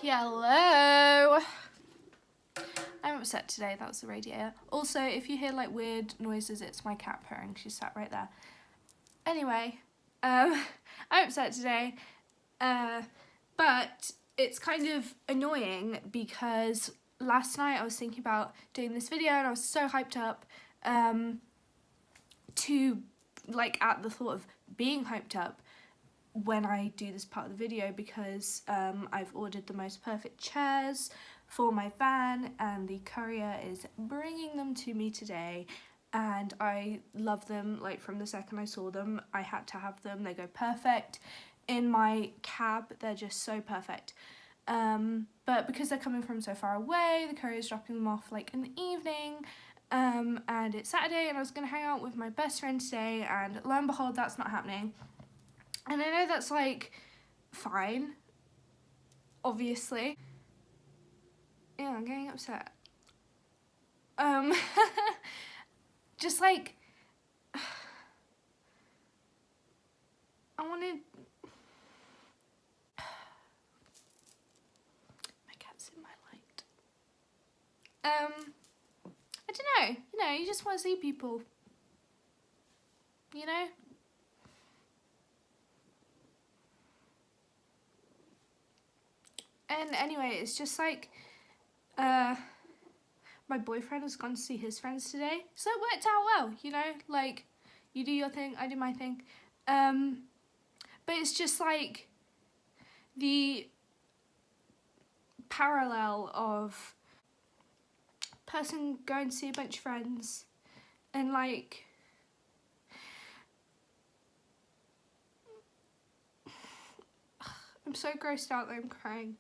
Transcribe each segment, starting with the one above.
Hello. I'm upset today, that was the radiator. Also, if you hear like weird noises, it's my cat purring, she's sat right there. Anyway, I'm upset today, but it's kind of annoying because last night I was thinking about doing this video and I was so hyped up to like at the thought of being hyped up when I do this part of the video because I've ordered the most perfect chairs for my van and the courier is bringing them to me today and I love them. Like from the second I saw them I had to have them. They go perfect in my cab, they're just so perfect. But because they're coming from so far away, the courier's dropping them off like in the evening, and it's Saturday and I was going to hang out with my best friend today and lo and behold that's not happening. And I know that's like fine, obviously. Yeah, I'm getting upset. Just like, I wanted, my cat's in my light. I don't know, you just want to see people, you know? And anyway, it's just like, my boyfriend has gone to see his friends today, so it worked out well, you know, like, you do your thing, I do my thing, but it's just like, the parallel of person going to see a bunch of friends, and like, I'm so grossed out that I'm crying.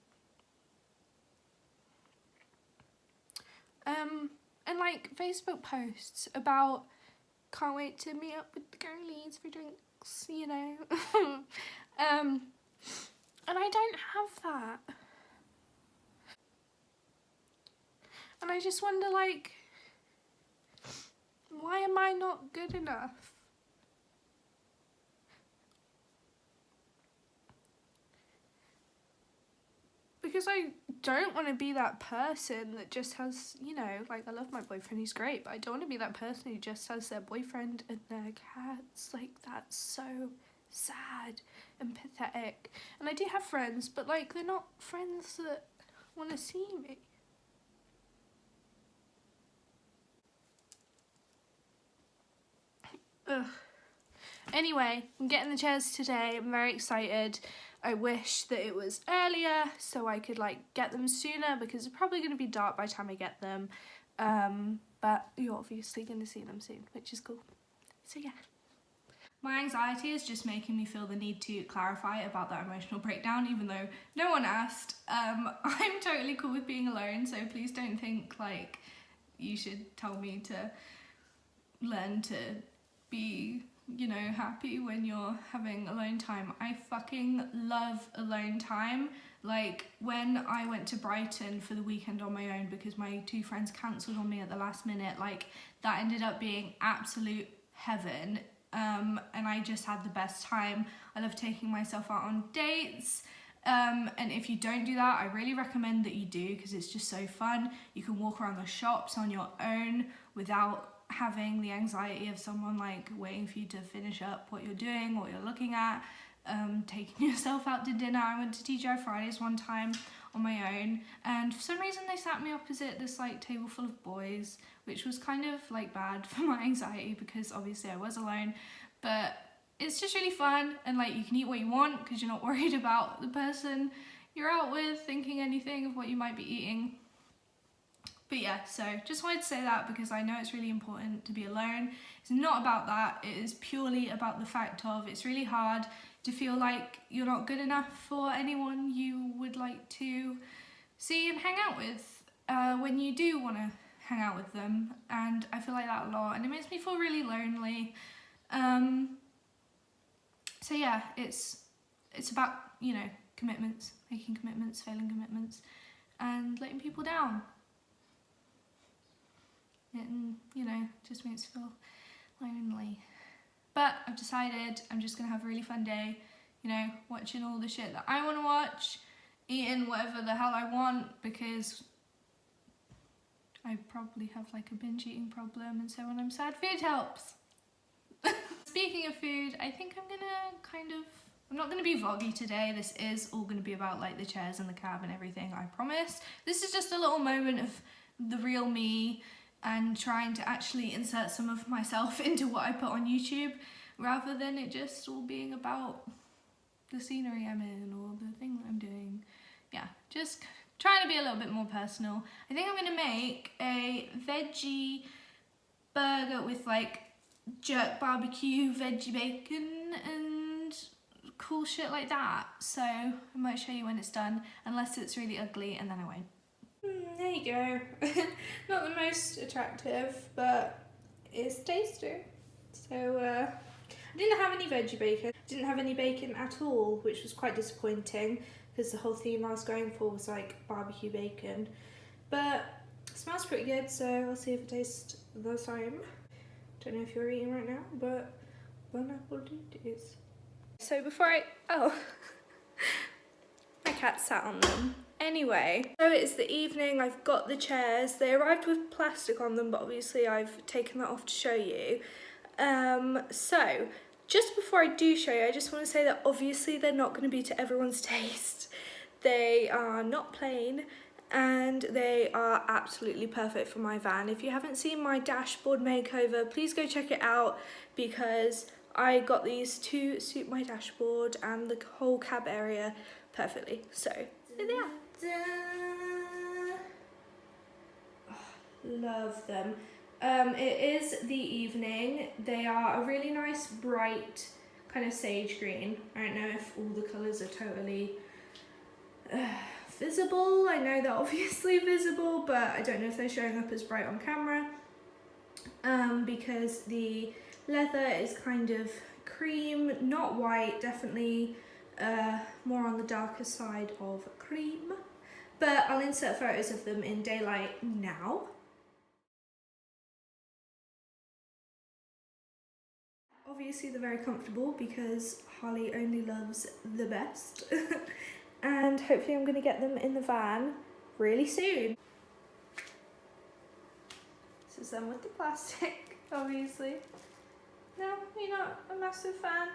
And like Facebook posts about can't wait to meet up with the girlies for drinks, you know. And I don't have that. And I just wonder like, why am I not good enough? Because I don't want to be that person that just has, you know, like I love my boyfriend, he's great, but I don't want to be that person who just has their boyfriend and their cats. Like, that's so sad and pathetic. And I do have friends, but like, they're not friends that want to see me. Ugh. Anyway, I'm getting the chairs today, I'm very excited. I wish that it was earlier so I could like get them sooner because it's probably going to be dark by the time I get them, but you're obviously going to see them soon, which is cool. So yeah. My anxiety is just making me feel the need to clarify about that emotional breakdown even though no one asked. I'm totally cool with being alone, so please don't think like you should tell me to learn to be, you know, happy when you're having alone time. I fucking love alone time. Like when I went to Brighton for the weekend on my own because my two friends cancelled on me at the last minute, like that ended up being absolute heaven, and I just had the best time. I love taking myself out on dates, and if you don't do that, I really recommend that you do because it's just so fun. You can walk around the shops on your own without having the anxiety of someone like waiting for you to finish up what you're doing, what you're looking at, taking yourself out to dinner. I went to TGI Fridays one time on my own and for some reason they sat me opposite this like table full of boys, which was kind of like bad for my anxiety because obviously I was alone, but it's just really fun and like you can eat what you want because you're not worried about the person you're out with thinking anything of what you might be eating. But yeah, so just wanted to say that because I know it's really important to be alone. It's not about that, it is purely about the fact of it's really hard to feel like you're not good enough for anyone you would like to see and hang out with when you do want to hang out with them, and I feel like that a lot and it makes me feel really lonely. So yeah, it's about, you know, commitments, making commitments, failing commitments and letting people down. And, you know, just makes me feel lonely. But I've decided I'm just gonna have a really fun day, you know, watching all the shit that I want to watch eating whatever the hell I want because I probably have like a binge eating problem, and so when I'm sad, food helps. Speaking of food, I think I'm not gonna be vloggy today. This is all gonna be about like the chairs and the cab and everything, I promise. This is just a little moment of the real me and trying to actually insert some of myself into what I put on YouTube, rather than it just all being about the scenery I'm in or the thing that I'm doing. Yeah, just trying to be a little bit more personal. I think I'm gonna make a veggie burger with like jerk barbecue, veggie bacon and cool shit like that. So I might show you when it's done, unless it's really ugly, and then I won't. There you go. Not the most attractive, but it's tasty. So I didn't have any veggie bacon. Didn't have any bacon at all, which was quite disappointing because the whole theme I was going for was like barbecue bacon. But it smells pretty good, so I'll see if it tastes the same. Don't know if you're eating right now, but bon appetit it is. So before my cat sat on them. Anyway, so it's the evening, I've got the chairs. They arrived with plastic on them, but obviously I've taken that off to show you. So just before I do show you, I just want to say that obviously they're not going to be to everyone's taste. They are not plain, and they are absolutely perfect for my van. If you haven't seen my dashboard makeover, please go check it out, because I got these to suit my dashboard and the whole cab area perfectly. So there they are. Oh, love them. It is the evening. They are a really nice bright kind of sage green. I don't know if all the colours are totally visible. I know they're obviously visible, but I don't know if they're showing up as bright on camera, because the leather is kind of cream, not white, definitely more on the darker side of cream. But I'll insert photos of them in daylight now. Obviously they're very comfortable because Harley only loves the best. And hopefully I'm going to get them in the van really soon. This is them with the plastic, obviously. No, you're not a massive fan?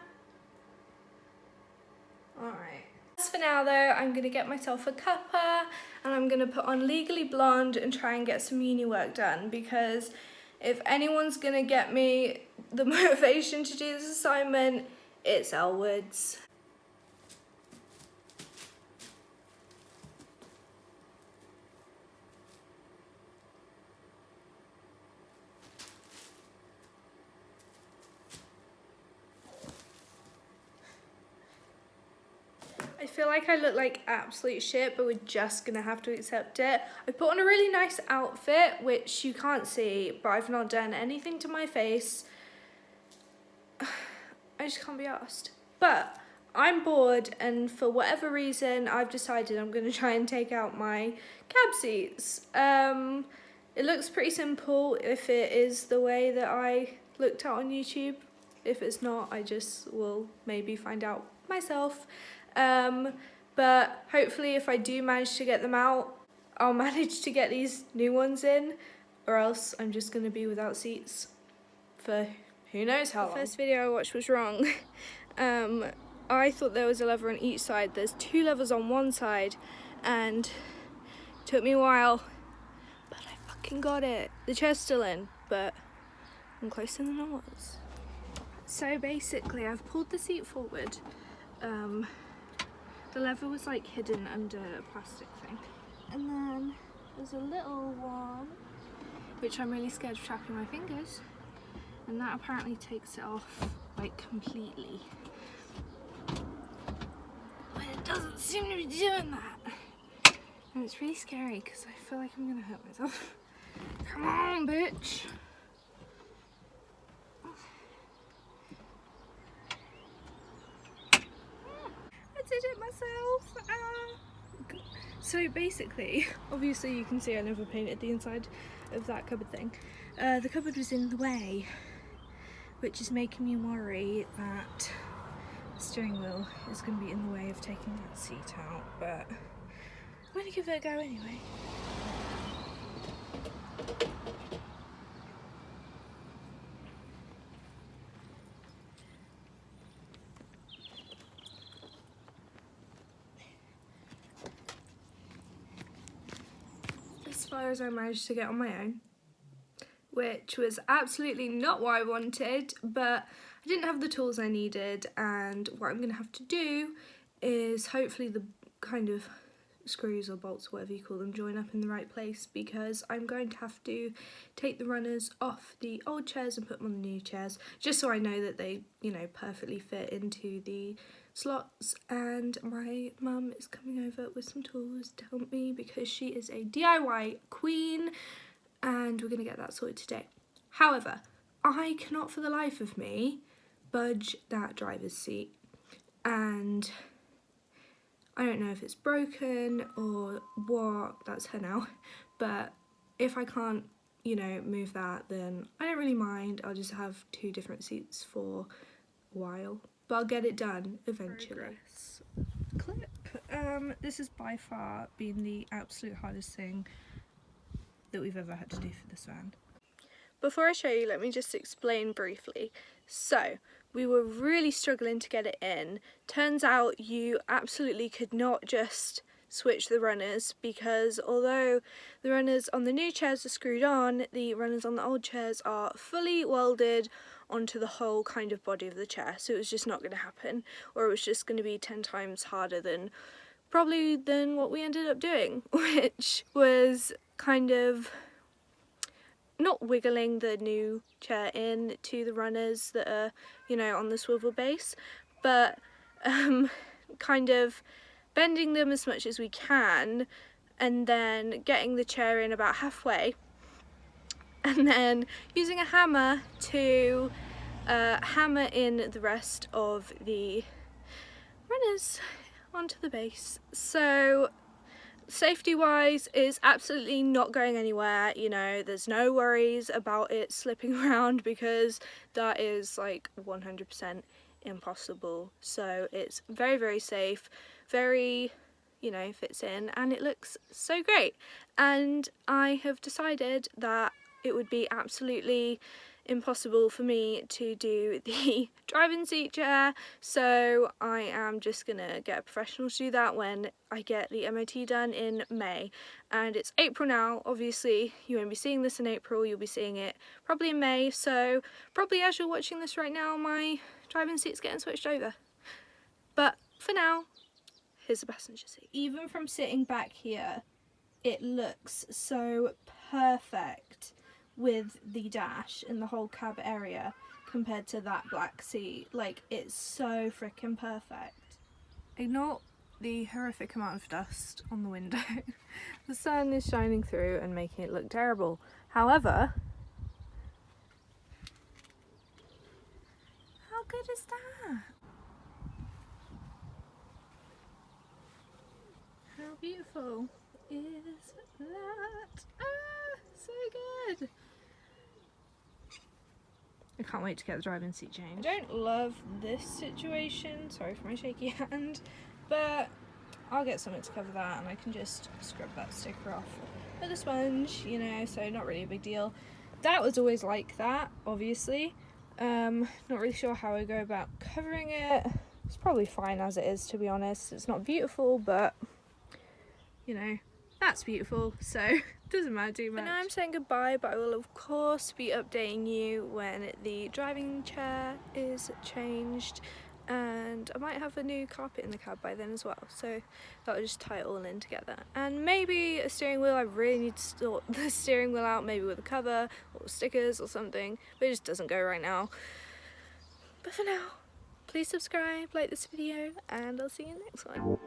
Alright. As for now though, I'm going to get myself a cuppa and I'm going to put on Legally Blonde and try and get some uni work done, because if anyone's going to get me the motivation to do this assignment, it's Elwood's. I feel like I look like absolute shit, but we're just gonna have to accept it. I put on a really nice outfit, which you can't see, but I've not done anything to my face. I just can't be arsed. But I'm bored, and for whatever reason, I've decided I'm gonna try and take out my cab seats. It looks pretty simple if it is the way that I looked at on YouTube. If it's not, I just will maybe find out myself. But hopefully if I do manage to get them out, I'll manage to get these new ones in, or else I'm just going to be without seats for who knows how long. The first video I watched was wrong. I thought there was a lever on each side. There's 2 levers on one side, and it took me a while, but I fucking got it. The chair's still in, but I'm closer than I was. So basically I've pulled the seat forward. The lever was like hidden under a plastic thing. And then there's a little one, which I'm really scared of trapping my fingers. And that apparently takes it off like completely. But it doesn't seem to be doing that. And it's really scary because I feel like I'm gonna hurt myself. Come on, bitch. Did it myself. So basically, obviously you can see I never painted the inside of that cupboard thing. The cupboard was in the way, which is making me worry that the steering wheel is going to be in the way of taking that seat out, but I'm gonna give it a go anyway. As far as I managed to get on my own, which was absolutely not what I wanted, but I didn't have the tools I needed, and what I'm gonna have to do is hopefully the kind of screws or bolts, whatever you call them, join up in the right place, because I'm going to have to take the runners off the old chairs and put them on the new chairs, just so I know that they, you know, perfectly fit into the slots. And my mum is coming over with some tools to help me because she is a DIY queen, and we're gonna get that sorted today. However, I cannot for the life of me budge that driver's seat, and I don't know if it's broken or what, that's her now, but if I can't, you know, move that, then I don't really mind. I'll just have 2 different seats for a while, but I'll get it done eventually. Progress clip. This has by far been the absolute hardest thing that we've ever had to do for this van. Before I show you, let me just explain briefly. So, we were really struggling to get it in. Turns out you absolutely could not just switch the runners, because although the runners on the new chairs are screwed on, the runners on the old chairs are fully welded onto the whole kind of body of the chair, so it was just not going to happen, or it was just going to be 10 times harder than what we ended up doing, which was kind of not wiggling the new chair in to the runners that are, you know, on the swivel base, but kind of bending them as much as we can, and then getting the chair in about halfway, and then using a hammer to hammer in the rest of the runners onto the base. So safety wise is absolutely not going anywhere, you know, there's no worries about it slipping around, because that is like 100% impossible. So it's very, very safe, very, you know, fits in, and it looks so great. And I have decided that it would be absolutely impossible for me to do the driving seat chair, so I am just gonna get a professional to do that when I get the MOT done in May. And it's April now, obviously you won't be seeing this in April, you'll be seeing it probably in May, so probably as you're watching this right now my driving seat's getting switched over. But for now, here's the passenger seat. Even from sitting back here, it looks so perfect with the dash and the whole cab area compared to that black seat. Like, it's so freaking perfect. Ignore the horrific amount of dust on the window. The sun is shining through and making it look terrible. However, how good is that? How beautiful is that? Ah, so good. I can't wait to get the driving seat changed. I don't love this situation, sorry for my shaky hand, but I'll get something to cover that, and I can just scrub that sticker off with a sponge, you know, so not really a big deal. That was always like that, obviously. Not really sure how I go about covering it. It's probably fine as it is, to be honest. It's not beautiful, but, you know, that's beautiful, so doesn't matter too much. And now I'm saying goodbye, but I will of course be updating you when the driving chair is changed, and I might have a new carpet in the cab by then as well, so that'll just tie it all in together. And maybe a steering wheel. I really need to sort the steering wheel out, maybe with a cover or stickers or something, but it just doesn't go right now. But for now, please subscribe, like this video, and I'll see you in the next one.